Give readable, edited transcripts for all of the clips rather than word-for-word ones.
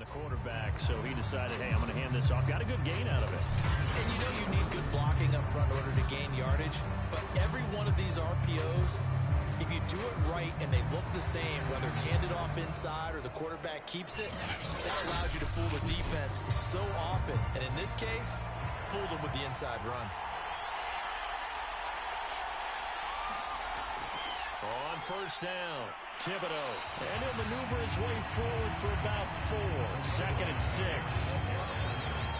the quarterback, so he decided, hey, I'm going to hand this off. Got a good gain out of it. And you know you need good blocking up front in order to gain yardage, but every one of these RPOs, if you do it right and they look the same, whether it's handed off inside or the quarterback keeps it, that allows you to fool the defense so often. And in this case, fooled them with the inside run. On first down, Thibodeau. And he'll maneuver his way forward for about 4. 2nd and 6.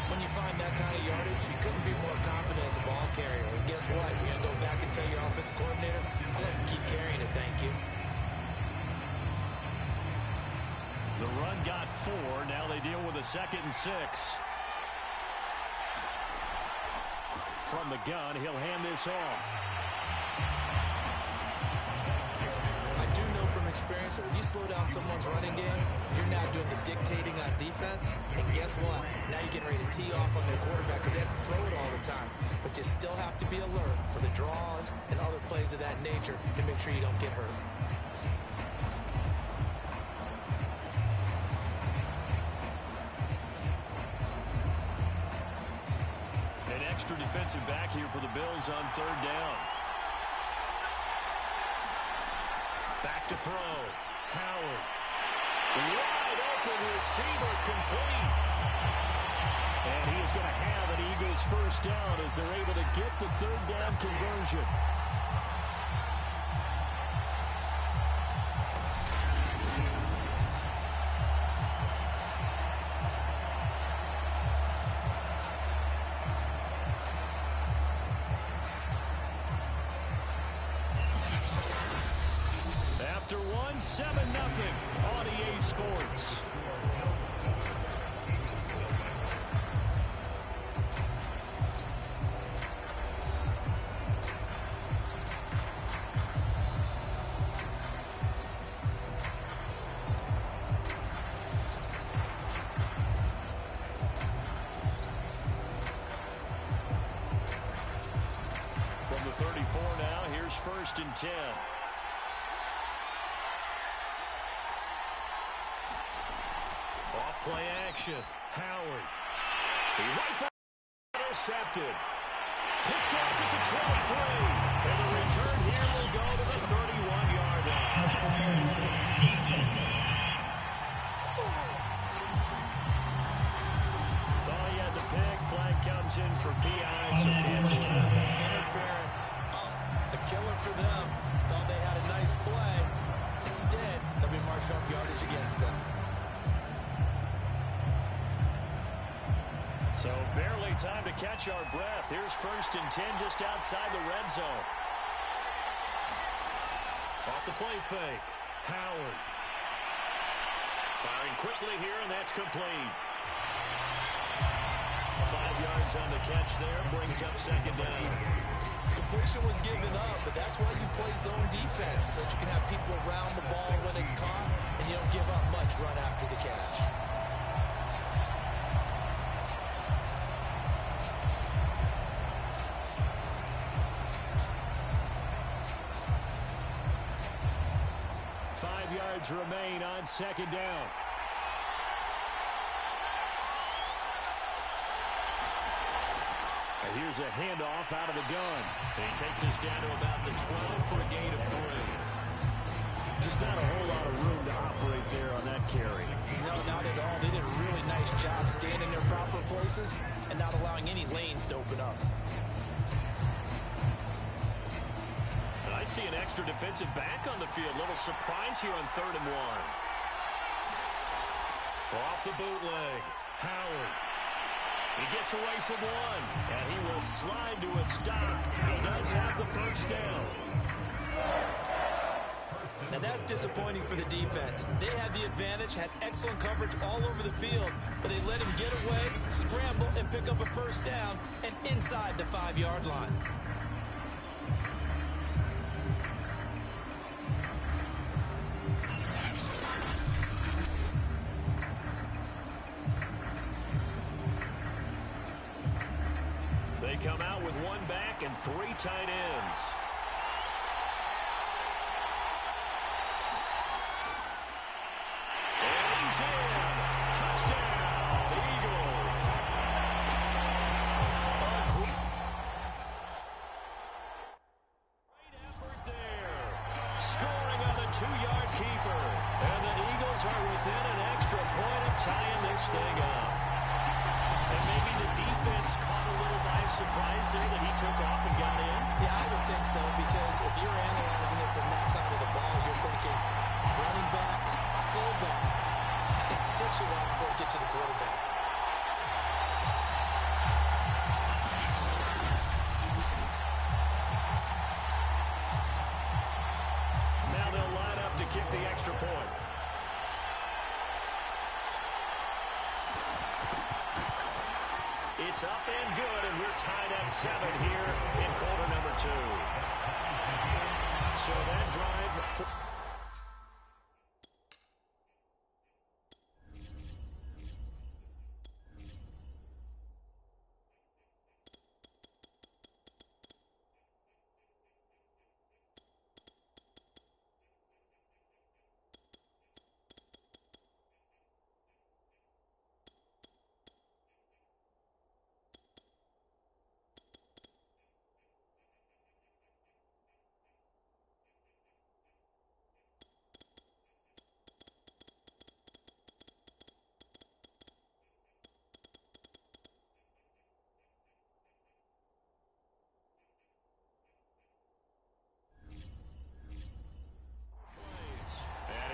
When you find that kind of yardage, you couldn't be more confident as a ball carrier. And guess what? You're going to go back and tell your offensive coordinator, I like to keep carrying it, thank you. The run got 4. Now they deal with a 2nd and 6. From the gun, he'll hand this off. I do know from experience that when you slow down someone's running game, you're now doing the dictating on defense. And guess what? Now you're getting ready to tee off on their quarterback because they have to throw it all the time. But you still have to be alert for the draws and other plays of that nature to make sure you don't get hurt. An extra defensive back here for the Bills on 3rd down. Back to throw. Howard. Wide open receiver complete. And he is going to have an Eagles first down as they're able to get the 3rd down conversion. After 7-0 on EA Sports. From the 34 now, here's 1st and 10. Play action. Howard. The rifle intercepted. Picked off at the 23. And the return here will go to the 31-yard line. Thought he had the pick. Flag comes in for PI, so canceled. Interference. Oh, a killer for them. Thought they had a nice play. Instead, they'll be marching off yardage against them. So barely time to catch our breath. Here's 1st and 10 just outside the red zone. Off the play fake. Howard. Firing quickly here, and that's complete. 5 yards on the catch there. Brings up 2nd down. Completion was given up, but that's why you play zone defense, so that you can have people around the ball when it's caught, and you don't give up much run after the catch. Remain on 2nd down. And here's a handoff out of the gun. And he takes us down to about the 12 for a gain of 3. Just not a whole lot of room to operate there on that carry. No, not at all. They did a really nice job staying in their proper places and not allowing any lanes to open up. I see an extra defensive back on the field. Little surprise here on 3rd and 1. Off the bootleg. Howard. He gets away from 1. And he will slide to a stop. He does have the first down. Now that's disappointing for the defense. They had the advantage, had excellent coverage all over the field, but they let him get away, scramble, and pick up a first down, and inside the 5-yard line. They come out with 1 back and 3 tight ends. And he's in. Touchdown. tying this thing up. And maybe the defense caught a little by surprise there that he took off and got in. Yeah, I would think so, because if you're analyzing it from that side of the ball, you're thinking running back, fullback. It takes you a while before you get to the quarterback. Now they'll line up to kick the extra point. It's up and good, and we're tied at 7 here in quarter number 2. So that drive...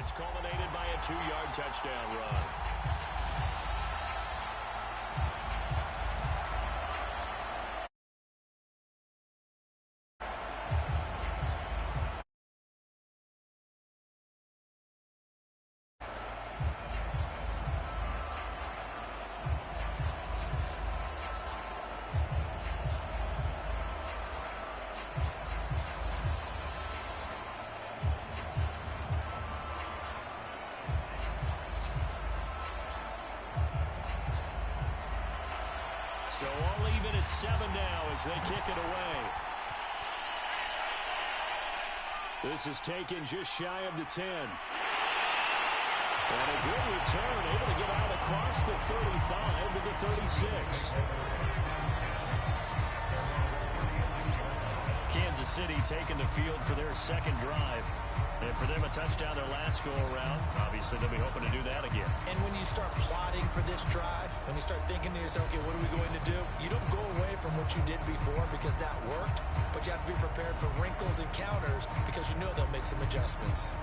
It's culminated by a 2-yard touchdown run. So all even at 7 now as they kick it away. This is taken just shy of the 10. And a good return, able to get out across the 35 to the 36. Kansas City taking the field for their second drive. And for them, a touchdown their last go-around. Obviously, they'll be hoping to do that again. And when you start plotting for this drive, when you start thinking to yourself, okay, what are we going to do? You don't go away from what you did before because that worked, but you have to be prepared for wrinkles and counters because you know they'll make some adjustments.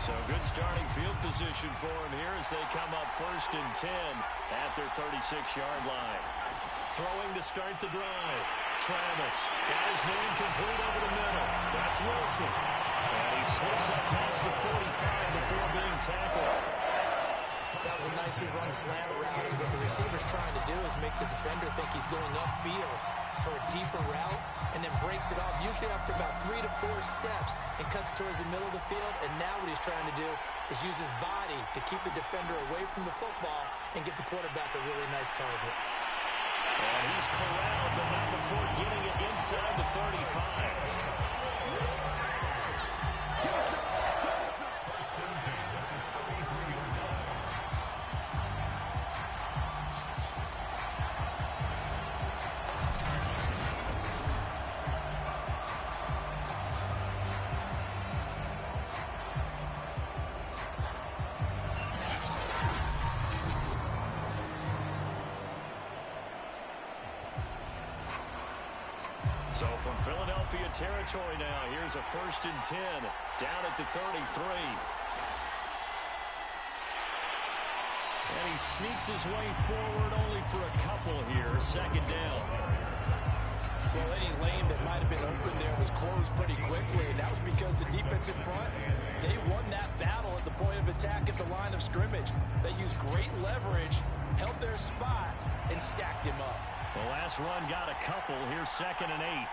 So good starting field position for them here as they come up 1st and 10 at their 36-yard line. Throwing to start the drive. Travis got his man complete over the middle. That's Wilson. And he slips up past the 45 before being tackled. That was a nicely run slant route, and what the receiver's trying to do is make the defender think he's going upfield for a deeper route, and then breaks it off, usually after about 3 to 4 steps, and cuts towards the middle of the field. And now what he's trying to do is use his body to keep the defender away from the football and give the quarterback a really nice target. And he's corralled, but not before getting it inside the 35. So from Philadelphia territory now, here's a 1st and 10 down at the 33. And he sneaks his way forward only for a couple here. 2nd down. Well, any lane that might have been open there was closed pretty quickly, and that was because the defensive front, they won that battle at the point of attack at the line of scrimmage. They used great leverage, held their spot, and stacked him up. The last run got a couple. Here's 2nd and 8.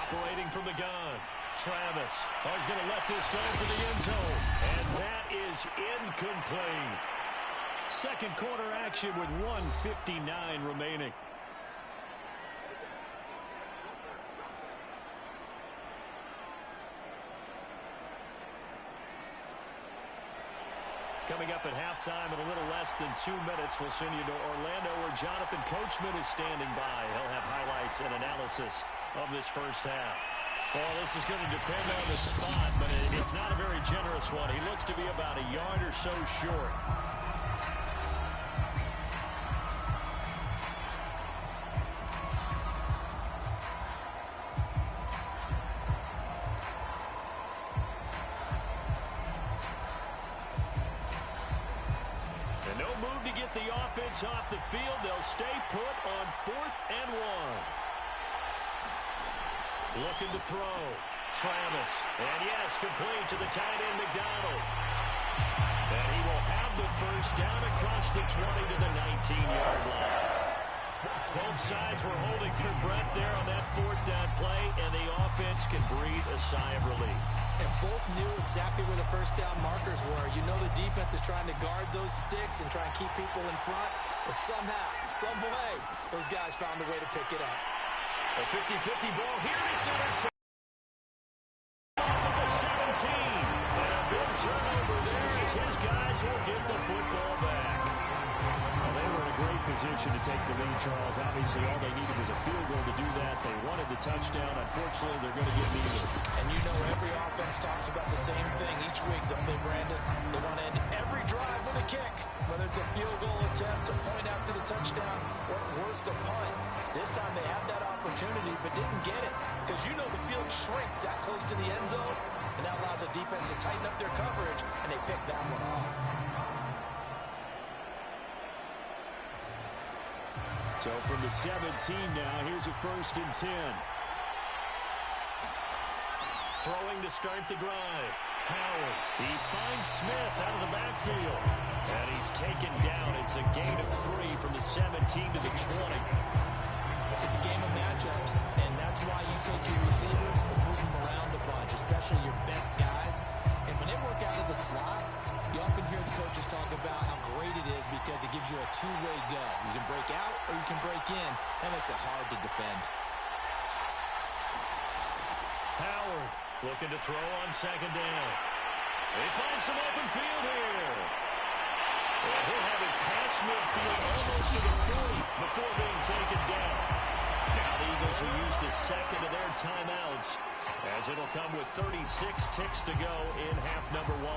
Operating from the gun. Travis. Oh, he's going to let this go for the end zone. And that is incomplete. Second quarter action with 1:59 remaining. coming up at halftime in a little less than 2 minutes. We'll send you to Orlando where Jonathan Coachman is standing by. He'll have highlights and analysis of this first half. Well, this is going to depend on the spot, but it's not a very generous one. He looks to be about a yard or so short. And no move to get the offense off the field. They'll stay put on 4th and 1. Looking to throw. Travis. And yes, complete to the tight end, McDonald. And he will have the first down across the 20 to the 19-yard line. Both sides were holding their breath there on that 4th down play, and the offense can breathe a sigh of relief. And both knew exactly where the first down markers were. You know the defense is trying to guard those sticks and try and keep people in front, but somehow, some way, those guys found a way to pick it up. A 50-50 ball here. It's intercepted off at the 17. And a big turnover there as his guys will get the football back. Well, they were in a great position to take the lead, Charles. Obviously, all they needed was a field goal to do that. They wanted the touchdown. Unfortunately, they're going to get neither. And you know every offense talks about the same thing each week, don't they, Brandon? They want to end every drive with a kick, whether it's a field goal attempt, a point after the touchdown, or worst, a punt. This time they had that opportunity but didn't get it because you know the field shrinks that close to the end zone, and that allows the defense to tighten up their coverage, and they pick that one off. So from the 17 now, here's a 1st and 10. Throwing to start the drive. Howard. He finds Smith out of the backfield. And he's taken down. It's a gain of 3 from the 17 to the 20. It's a game of matchups, and that's why you take your receivers and move them around a bunch, especially your best guys. And when they work out of the slot, you often hear the coaches talk about how great it is because it gives you a two-way go. You can break out or you can break in. That makes it hard to defend. Howard looking to throw on 2nd down. They find some open field here. And he'll have it past midfield almost to the 40 before being taken down. Now the Eagles will use the 2nd of their timeouts as it'll come with 36 ticks to go in half number 1.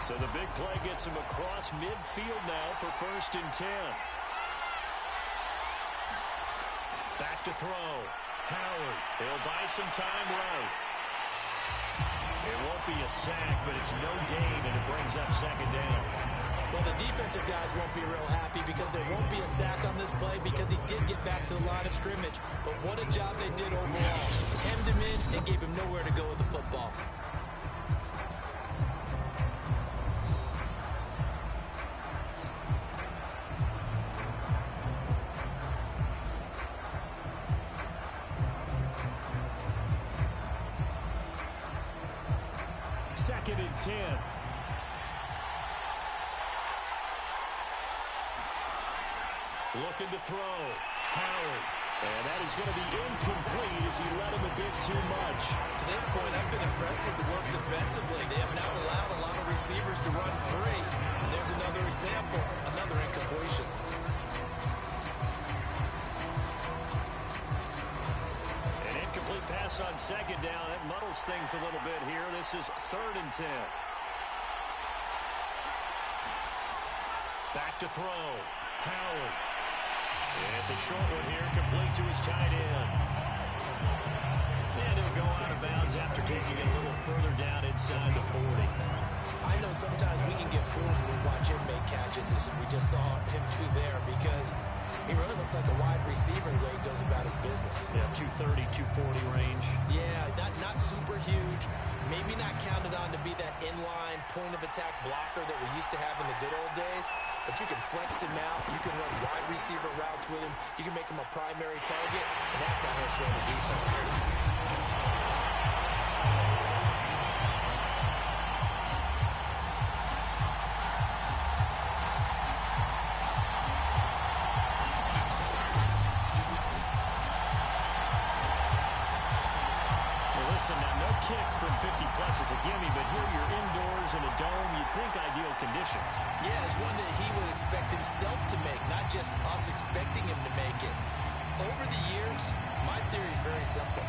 So the big play gets him across midfield now for 1st and 10. Back to throw. Howard. He'll buy some time right. It won't be a sack, but it's no gain, and it brings up 2nd down. Well, the defensive guys won't be real happy because there won't be a sack on this play because he did get back to the line of scrimmage. But what a job they did overall. Hemmed him in and gave him nowhere to go with the football. Second and 10. Looking to throw. Howard. And that is going to be incomplete as he let him a bit too much. To this point, I've been impressed with the work defensively. They have now allowed a lot of receivers to run free. And there's another example, another incompletion. An incomplete pass on 2nd down. That muddles things a little bit here. This is 3rd and 10. Back to throw. Howard. It's a short one here, complete to his tight end. And he'll go out of bounds after taking it a little further down inside the 40. I know sometimes we can get fooled when we watch him make catches, as we just saw him do there, because he really looks like a wide receiver the way he goes about his business. Yeah, 230, 240 range. Yeah, not super huge. Maybe not counted on to be that inline point-of-attack blocker that we used to have in the good old days. But you can flex him out. You can run wide receiver routes with him. You can make him a primary target, and that's how he'll show the defense. kick from 50-plus is a gimme, but here you're indoors in a dome. You'd think ideal conditions. Yeah, it's one that he would expect himself to make, not just us expecting him to make it. Over the years, my theory is very simple.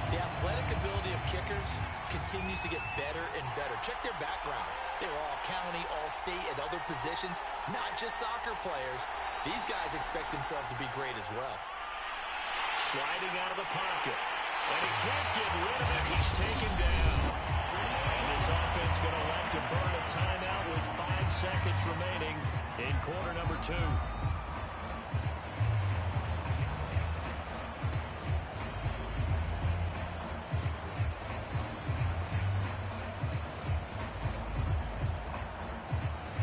The athletic ability of kickers continues to get better and better. Check their backgrounds. They were all county, all state, at other positions, not just soccer players. These guys expect themselves to be great as well. Sliding out of the pocket. And he can't get rid of it. He's taken down. And this offense going to elect to burn a timeout with 5 seconds remaining in quarter number 2.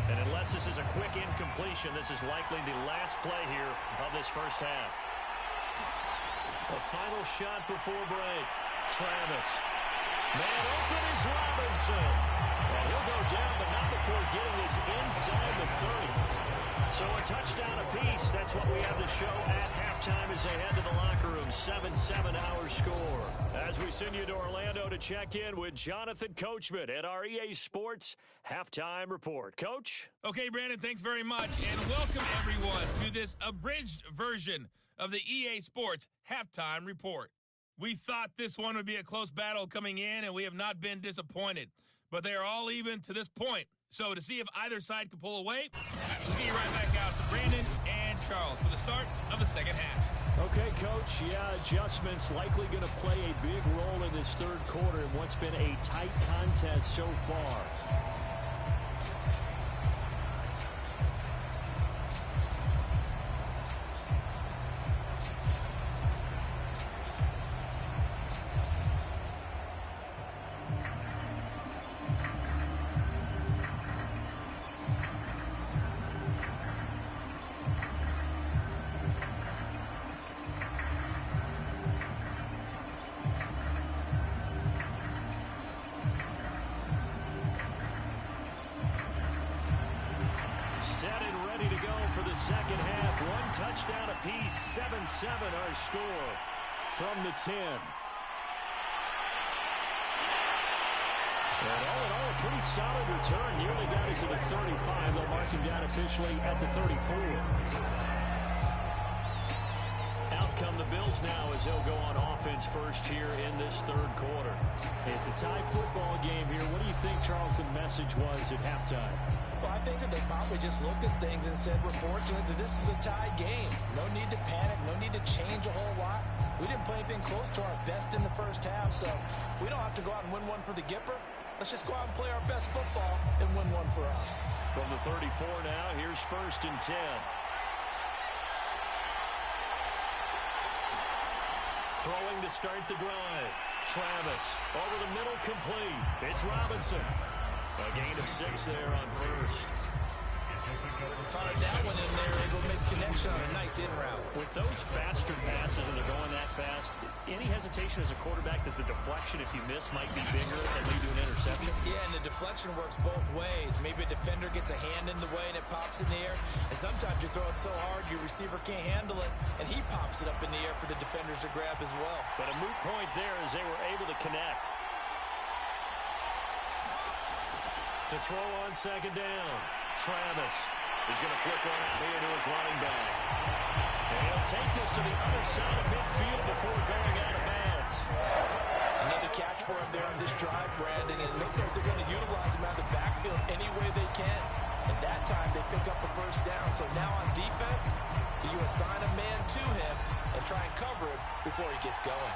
And unless this is a quick incompletion, this is likely the last play here of this first half. A final shot before break. Travis. Man open is Robinson. And he'll go down, but not before getting this inside the 30. So a touchdown apiece. That's what we have to show at halftime as they head to the locker room. 7-7 our score. As we send you to Orlando to check in with Jonathan Coachman at our EA Sports Halftime Report. Coach? Okay, Brandon, thanks very much. And welcome, everyone, to this abridged version of the EA Sports Halftime Report. We thought this one would be a close battle coming in, and we have not been disappointed. But they are all even to this point. So to see if either side can pull away, we'll get you right back out to Brandon and Charles for the start of the second half. Okay, Coach. Yeah, adjustments likely going to play a big role in this third quarter in what's been a tight contest so far. Set and ready to go for the second half. One touchdown apiece. 7-7 our score from the 10. And all in all, a pretty solid return. Nearly got it to the 35. They'll mark him down officially at the 34. Out come the Bills now as they'll go on offense first here in this third quarter. It's a tie football game here. What do you think, Charles, the message was at halftime? Well, I think that they probably just looked at things and said, we're fortunate that this is a tie game. No need to panic, no need to change a whole lot. We didn't play anything close to our best in the first half, so we don't have to go out and win one for the Gipper. Let's just go out and play our best football and win one for us. From the 34 now, here's 1st and 10. Throwing to start the drive. Travis over the middle, complete. It's Robinson. A gain of 6 there on first. Found that one in there, able to make connection on a nice in route. With those faster passes and they're going that fast, any hesitation as a quarterback that the deflection, if you miss, might be bigger and lead to an interception? Yeah, and the deflection works both ways. Maybe a defender gets a hand in the way and it pops in the air. And sometimes you throw it so hard your receiver can't handle it, and he pops it up in the air for the defenders to grab as well. But a moot point there as they were able to connect. To throw on second down, Travis is going to flip one out here to his running back. And he'll take this to the other side of midfield before going out of bounds. Another catch for him there on this drive, Brandon. It looks like they're going to utilize him out of the backfield any way they can. And that time they pick up a first down. So now on defense, you assign a man to him and try and cover him before he gets going.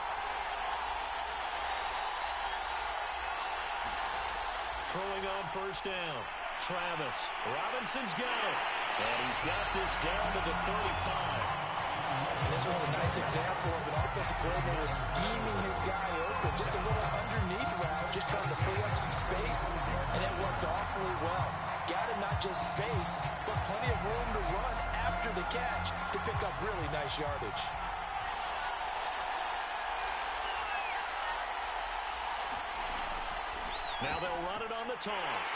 Throwing on first down. Travis. Robinson's got it. And he's got this down to the 35. And this was a nice example of an offensive coordinator scheming his guy open. Just a little underneath route, just trying to free up some space. And it worked awfully well. Got him not just space, but plenty of room to run after the catch to pick up really nice yardage. Now they'll run it on the toss.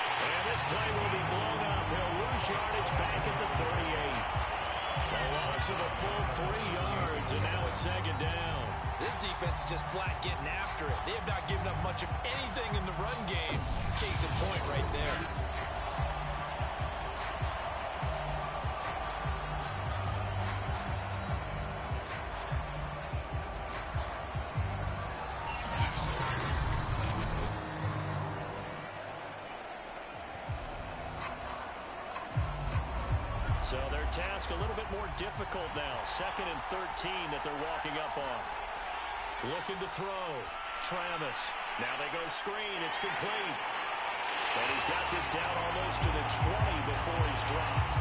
And this play will be blown up. He'll lose yardage back at the 38. A loss of a full 3 yards, and now it's second down. This defense is just flat getting after it. They have not given up much of anything in the run game. Case in point right there. So their task a little bit more difficult now. 2nd and 13 that they're walking up on. Looking to throw. Travis. Now they go screen. It's complete. And he's got this down almost to the 20 before he's dropped.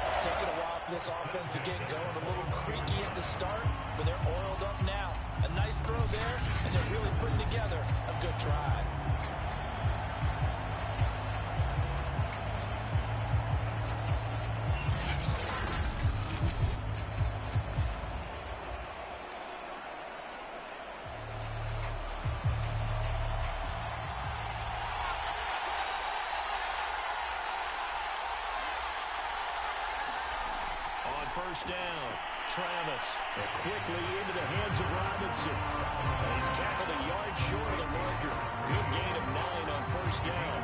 It's taken a while for this offense to get going. A little creaky at the start, but they're oiled up now. A nice throw there, and they're really putting together a good drive. First down. Travis quickly into the hands of Robinson. And he's tackled a yard short of the marker. Good gain of 9 on first down.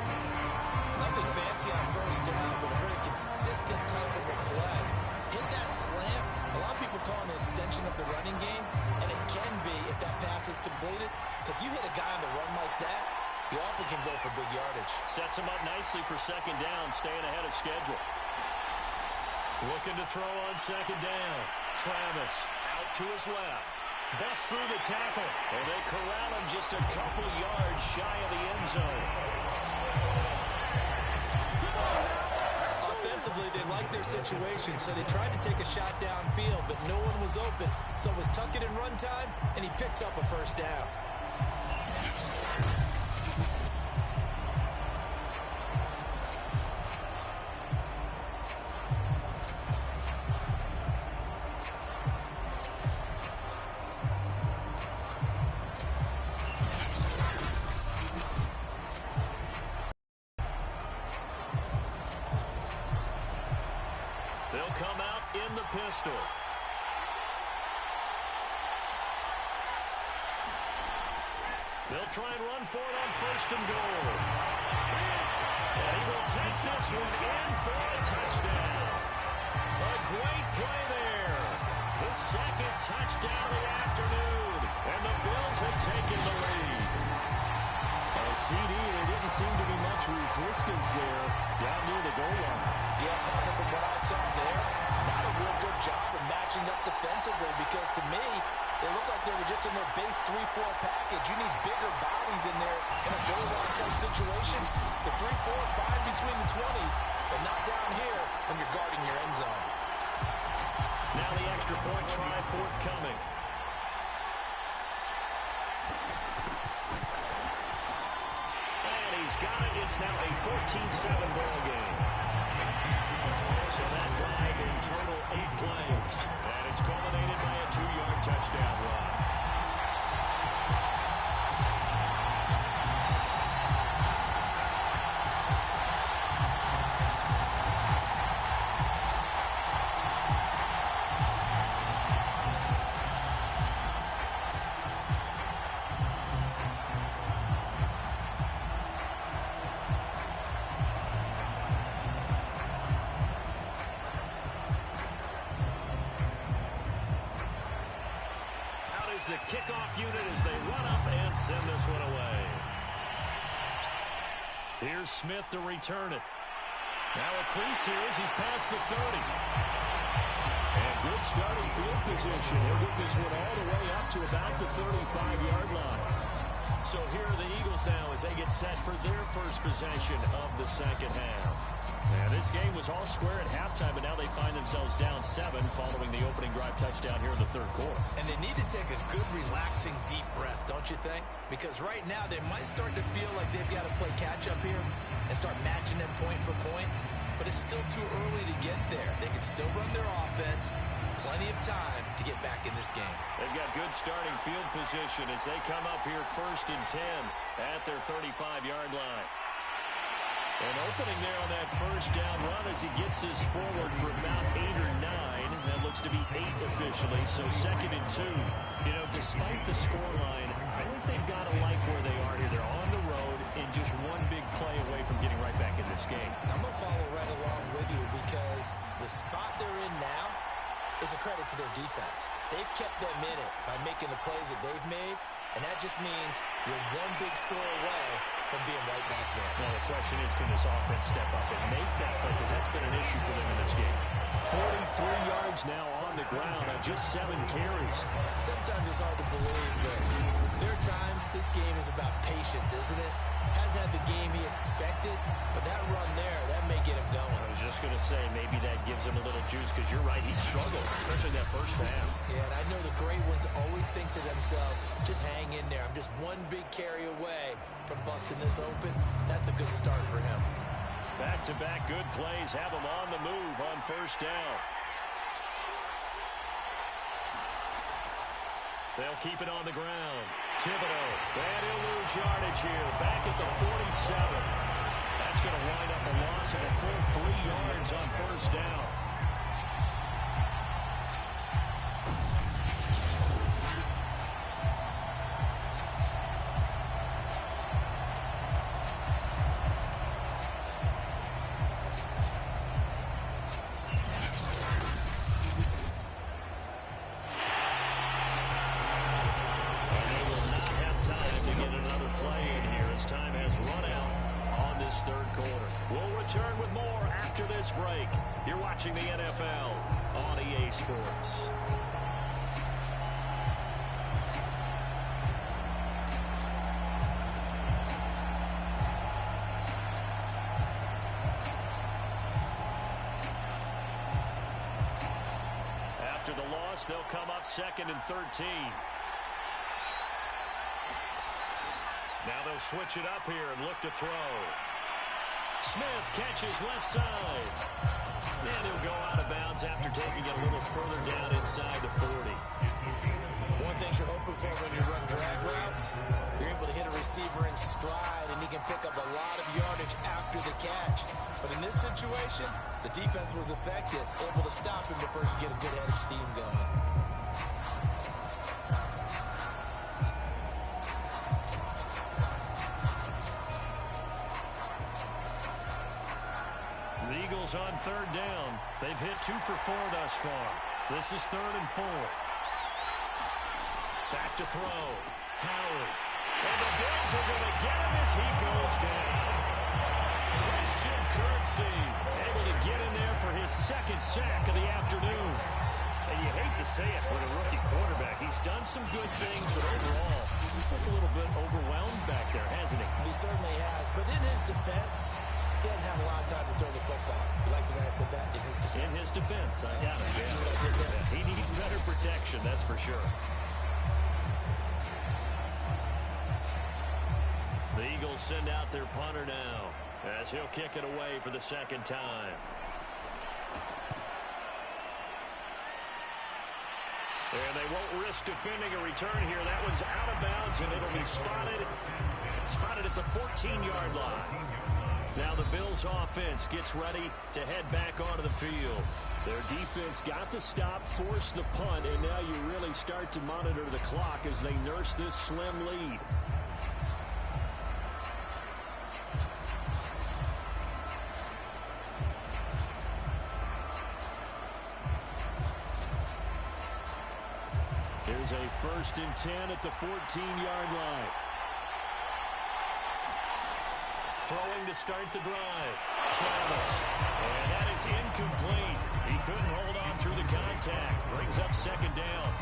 Nothing fancy on first down, but a very consistent type of a play. Hit that slant. A lot of people call it an extension of the running game, and it can be if that pass is completed, because you hit a guy on the run like that, you often can go for big yardage. Sets him up nicely for second down, staying ahead of schedule. Looking to throw on second down. Travis out to his left. Busts through the tackle. And they corral him just a couple yards shy of the end zone. Offensively, they liked their situation, so they tried to take a shot downfield, but no one was open. So it was tuck it in run time, and he picks up a first down. They'll come out in the pistol. They'll try and run for it on first and goal. And he will take this one in for a touchdown. A great play there. The second touchdown of the afternoon. And the Bills have taken the lead. CD, there didn't seem to be much resistance there down near the goal line. Yeah, partner, from what I saw there, not a real good job of matching up defensively, because to me, they look like they were just in their base 3-4 package. You need bigger bodies in there in a goal line type situation. The 3-4, 5 between the 20s, but not down here when you're guarding your end zone. Now the extra point try forthcoming. He's got it. It's now a 14-7 ball game. So that drive in total 8 plays. And it's culminated by a 2-yard touchdown run. The kickoff unit as they run up and send this one away. Here's Smith to return it. Now a crease here as he's past the 30. And good starting field position. He'll get this one all the way up to about the 35-yard line. So here are the Eagles now as they get set for their first possession of the second half. And this game was all square at halftime, but now they find themselves down 7 following the opening drive touchdown here in the third quarter. And they need to take a good, relaxing, deep breath, don't you think? Because right now they might start to feel like they've got to play catch-up here and start matching them point for point. But it's still too early to get there. They can still run their offense. Plenty of time to get back in this game. They've got good starting field position as they come up here first and 10 at their 35-yard line. An opening there on that first down run as he gets this forward for about 8 or 9. That looks to be 8 officially, so 2nd and 2. You know, despite the scoreline, I think they've got to like where they are here. They're on the road and just one big play away from getting right back in this game. I'm going to follow right along with you because the spot they're in now is a credit to their defense. They've kept them in it by making the plays that they've made, and that just means you're one big score away from being right back there. Now, the question is, can this offense step up and make that play? Because that's been an issue for them in this game. 43 yards now on the ground on just 7 carries. Sometimes it's hard to believe, but there are times this game is about patience, isn't it? Hasn't had the game he expected, but that run there, that may get him going. I was just going to say, maybe that gives him a little juice, because you're right, he struggled, especially that first half. Yeah, and I know the great ones always think to themselves, just hang in there. I'm just one big carry away from busting this open. That's a good start for him. Back-to-back good plays have him on the move on first down. They'll keep it on the ground. Thibodeau, and he'll lose yardage here. Back at the 47. That's going to wind up a loss of a full 3 yards on first down. Return with more after this break. You're watching the NFL on EA Sports. After the loss, they'll come up 2nd and 13. Now they'll switch it up here and look to throw. Smith catches left side. And he'll go out of bounds after taking it a little further down inside the 40. One thing you're hoping for when you run drag routes, you're able to hit a receiver in stride, and he can pick up a lot of yardage after the catch. But in this situation, the defense was effective, able to stop him before he could get a good head of steam going. On third down. They've hit 2 for 4 thus far. This is 3rd and 4. Back to throw. Howard. And the Bills are going to get him as he goes down. Christian Kirksey able to get in there for his 2nd sack of the afternoon. And you hate to say it with a rookie quarterback. He's done some good things, but overall, he's a little bit overwhelmed back there, hasn't he? He certainly has. But in his defense, he doesn't have a lot of time to throw the football. You like the way I said that? In his defense. In his defense, I got it. Yeah. He needs better protection, that's for sure. The Eagles send out their punter now as he'll kick it away for the 2nd time. And they won't risk defending a return here. That one's out of bounds, and it'll be spotted at the 14-yard line. Now the Bills offense gets ready to head back onto the field. Their defense got the stop, forced the punt, and now you really start to monitor the clock as they nurse this slim lead. Here's a 1st and 10 at the 14-yard line. Throwing to start the drive. Travis. And that is incomplete. He couldn't hold on through the contact. Brings up 2nd down.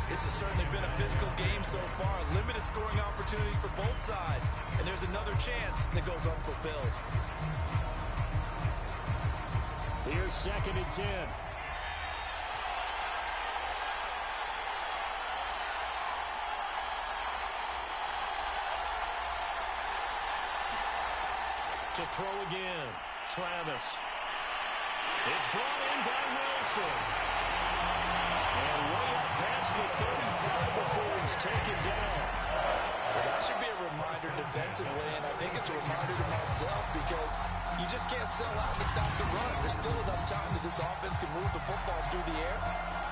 This has certainly been a physical game so far. Limited scoring opportunities for both sides. And there's another chance that goes unfulfilled. Here's 2nd and 10. To throw again. Travis. It's brought in by Wilson. And way up past the 35 before he's taken down. Well, that should be a reminder defensively, and I think it's a reminder to myself because you just can't sell out to stop the run. There's still enough time that this offense can move the football through the air,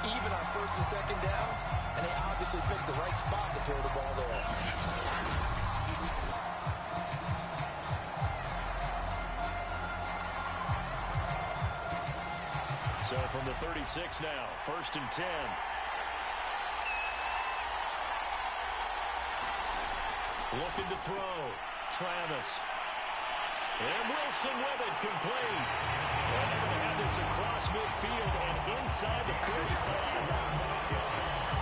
even on first and second downs, and they obviously picked the right spot to throw the ball there. So from the 36 now, 1st and 10. Looking to throw. Travis. And Wilson with it, complete. Well, they're going to have this across midfield and inside the 45.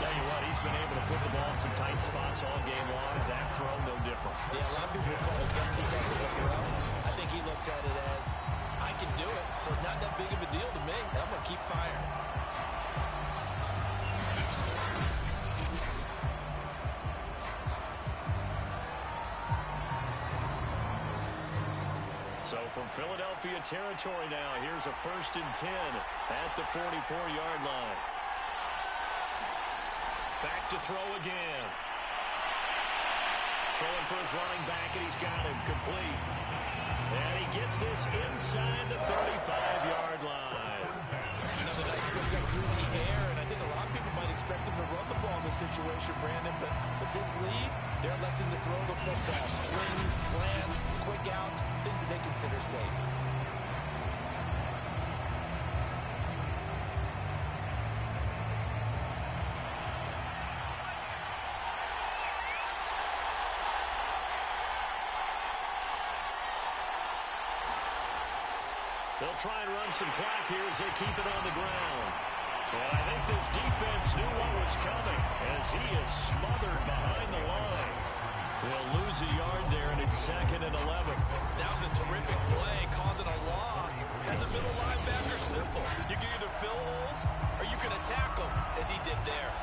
Tell you what, he's been able to put the ball in some tight spots all game long. That throw, no different. Yeah, a lot of people call it a gutsy type of a throw. I think he looks at it as, I can do it, so it's not that big of a deal to me. I'm going to keep firing. So from Philadelphia territory now, here's a 1st and 10 at the 44-yard line. Back to throw again. Throwing for his running back, and he's got him complete. And he gets this inside the 35-yard line. Another nice pickup through the air, and I think a lot of people might expect him to run the ball in this situation, Brandon, but with this lead, they're electing to throw the football. Slings, slants, quick outs, things that they consider safe. They'll try and run some clock here as they keep it on the ground. And I think this defense knew what was coming as he is smothered behind the line. They'll lose a yard there, and it's 2nd and 11. That was a terrific play, causing a loss. As a middle linebacker, simple. You can either fill holes or you can attack them, as he did there.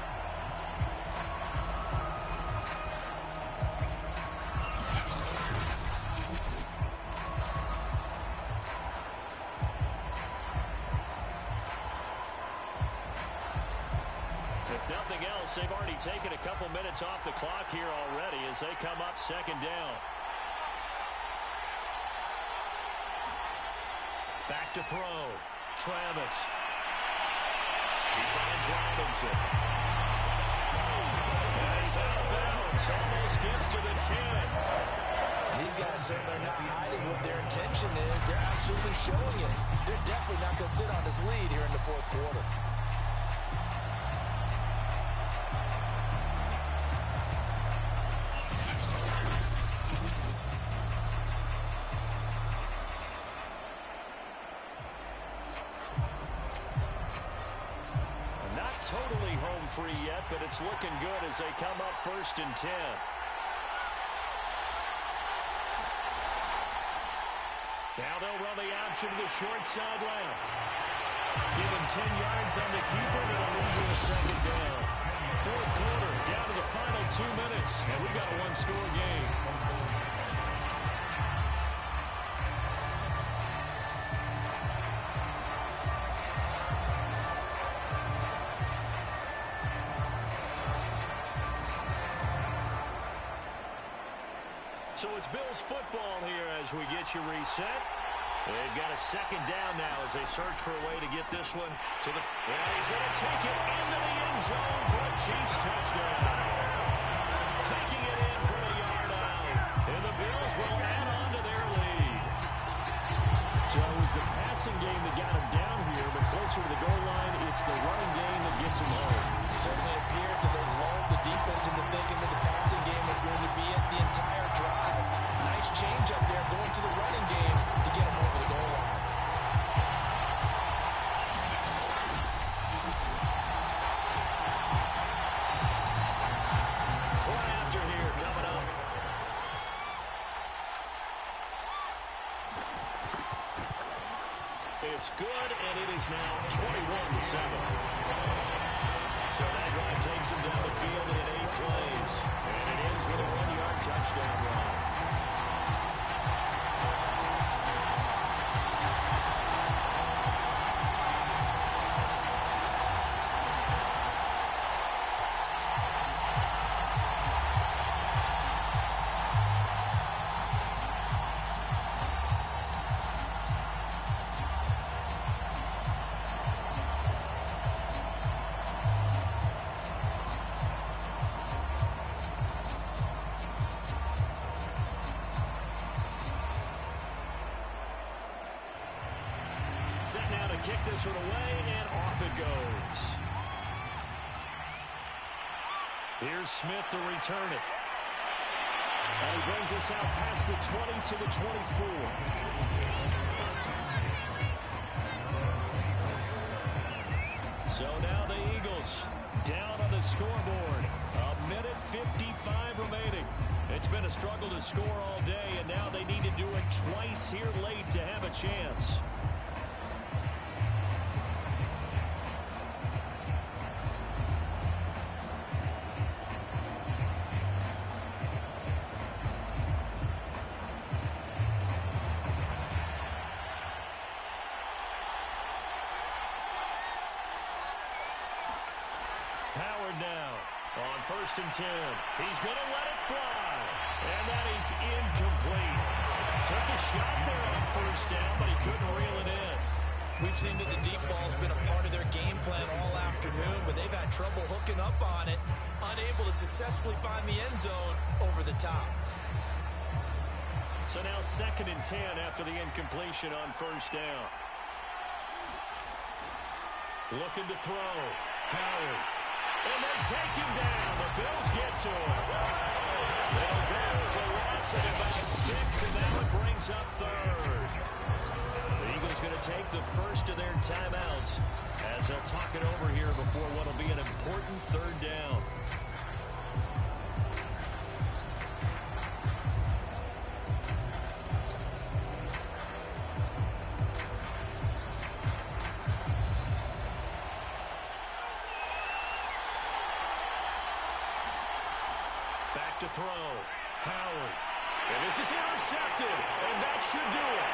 If nothing else, they've already taken a couple minutes off the clock here already as they come up 2nd down. Back to throw. Travis. He finds Robinson. And he's out of bounds. Almost gets to the 10. These guys certainly are not hiding what their intention is. They're absolutely showing it. They're definitely not going to sit on this lead here in the 4th quarter. Totally home free yet, but it's looking good as they come up 1st and 10. Now they'll run the option to the short side left. Give him 10 yards on the keeper, and it'll lead to a 2nd down. 4th quarter, down to the final 2 minutes, and we've got a one-score game. So it's Bills football here as we get you reset. They've got a 2nd down now as they search for a way to get this one to the... And he's going to take it into the end zone for a Chiefs touchdown. Taking it in from a yard out. And the Bills will add on to their lead. So it was the passing game that got him down here, but closer to the goal line, it's the running game that gets him home. It certainly appears that they lulled the defense into thinking that the passing game was going to be it the entire drive. Nice change up there going to the running game to get him over the goal line. Point after here coming up. It's good, and it is now 21-7. So that drive takes him down the field in 8 plays. And it ends with a 1-yard touchdown run. kick this one away, and off it goes. Here's Smith to return it. And he brings us out past the 20 to the 24. So now the Eagles down on the scoreboard. A minute 55 remaining. It's been a struggle to score all day, and now they need to do it twice here late to have a chance. Howard now on 1st and 10. He's going to let it fly. And that is incomplete. Took a shot there on 1st down, but he couldn't reel it in. We've seen that the deep ball's been a part of their game plan all afternoon, but they've had trouble hooking up on it, unable to successfully find the end zone over the top. So now 2nd and 10 after the incompletion on 1st down. Looking to throw. Howard. And they take him down. The Bills get to him. They'll go as a loss of about 6, and now it brings up 3rd. The Eagles going to take the first of their timeouts as they'll talk it over here before what will be an important 3rd down. To throw. Howard. And this is intercepted. And that should do it.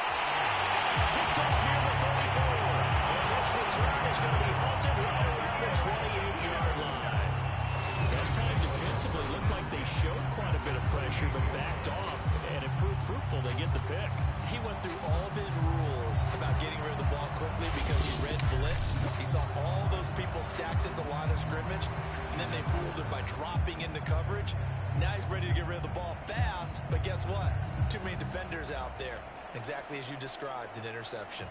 Picked off near the 34. And this return is going to be halted right around the 28-yard line. That time defensively looked like they showed quite a bit of pressure, but backed off, and it proved fruitful. They get the pick. He went through all of his rules about getting rid of the ball quickly because he read blitz. He saw all those people stacked at the line of scrimmage, and then they fooled it by dropping into coverage. Now he's ready to get rid of the ball fast, but guess what? Too many defenders out there. Exactly as you described, an interception.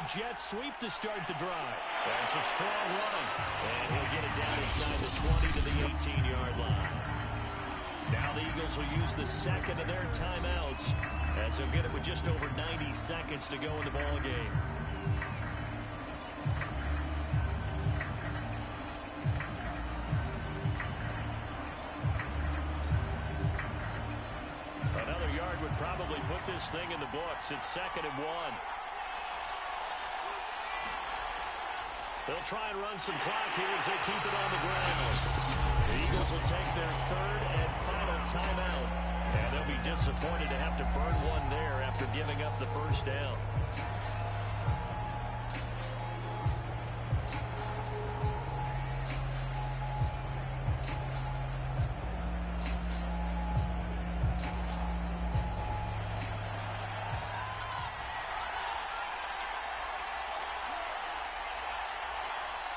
Jet sweep to start the drive. And some strong running. And he'll get it down inside the 20 to the 18-yard line. Now the Eagles will use the second of their timeouts as they'll get it with just over 90 seconds to go in the ball game. Another yard would probably put this thing in the books. It's 2nd and 1. They'll try and run some clock here as they keep it on the ground. The Eagles will take their 3rd and final timeout. And they'll be disappointed to have to burn one there after giving up the 1st down.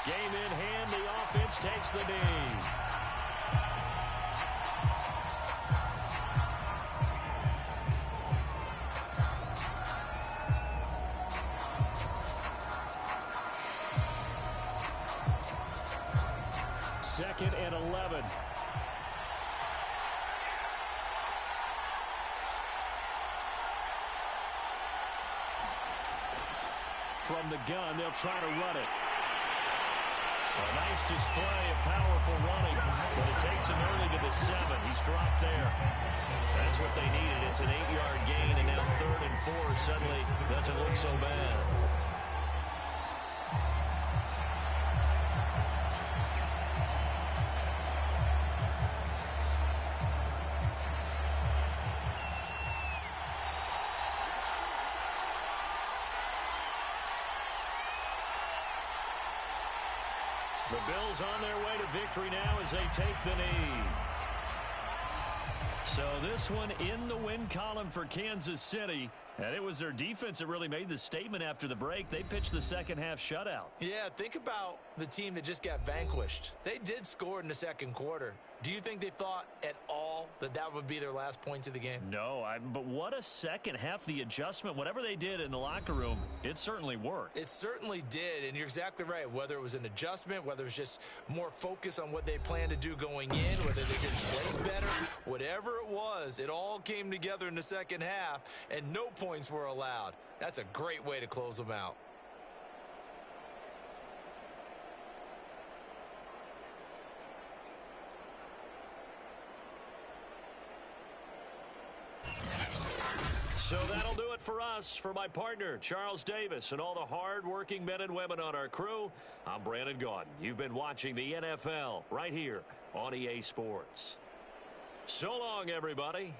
Game in hand, the offense takes the knee. Second and 11. From the gun, they'll try to run it. A nice display of powerful running, but it takes him early to the 7. He's dropped there. That's what they needed. It's an 8-yard gain, and now 3rd and 4 suddenly doesn't look so bad. The Bills on their way to victory now as they take the knee. So this one in the win column for Kansas City. And it was their defense that really made the statement after the break. They pitched the second half shutout. Yeah, think about the team that just got vanquished. They did score in the second quarter. Do you think they thought at all that that would be their last points of the game? No, but what a second half. The adjustment, whatever they did in the locker room, it certainly worked. It certainly did, and you're exactly right. Whether it was an adjustment, whether it was just more focus on what they planned to do going in, whether they just played better, whatever it was, it all came together in the second half, and no points were allowed. That's a great way to close them out. So that'll do it for us. For my partner, Charles Davis, and all the hard-working men and women on our crew, I'm Brandon Gaudin. You've been watching the NFL right here on EA Sports. So long, everybody.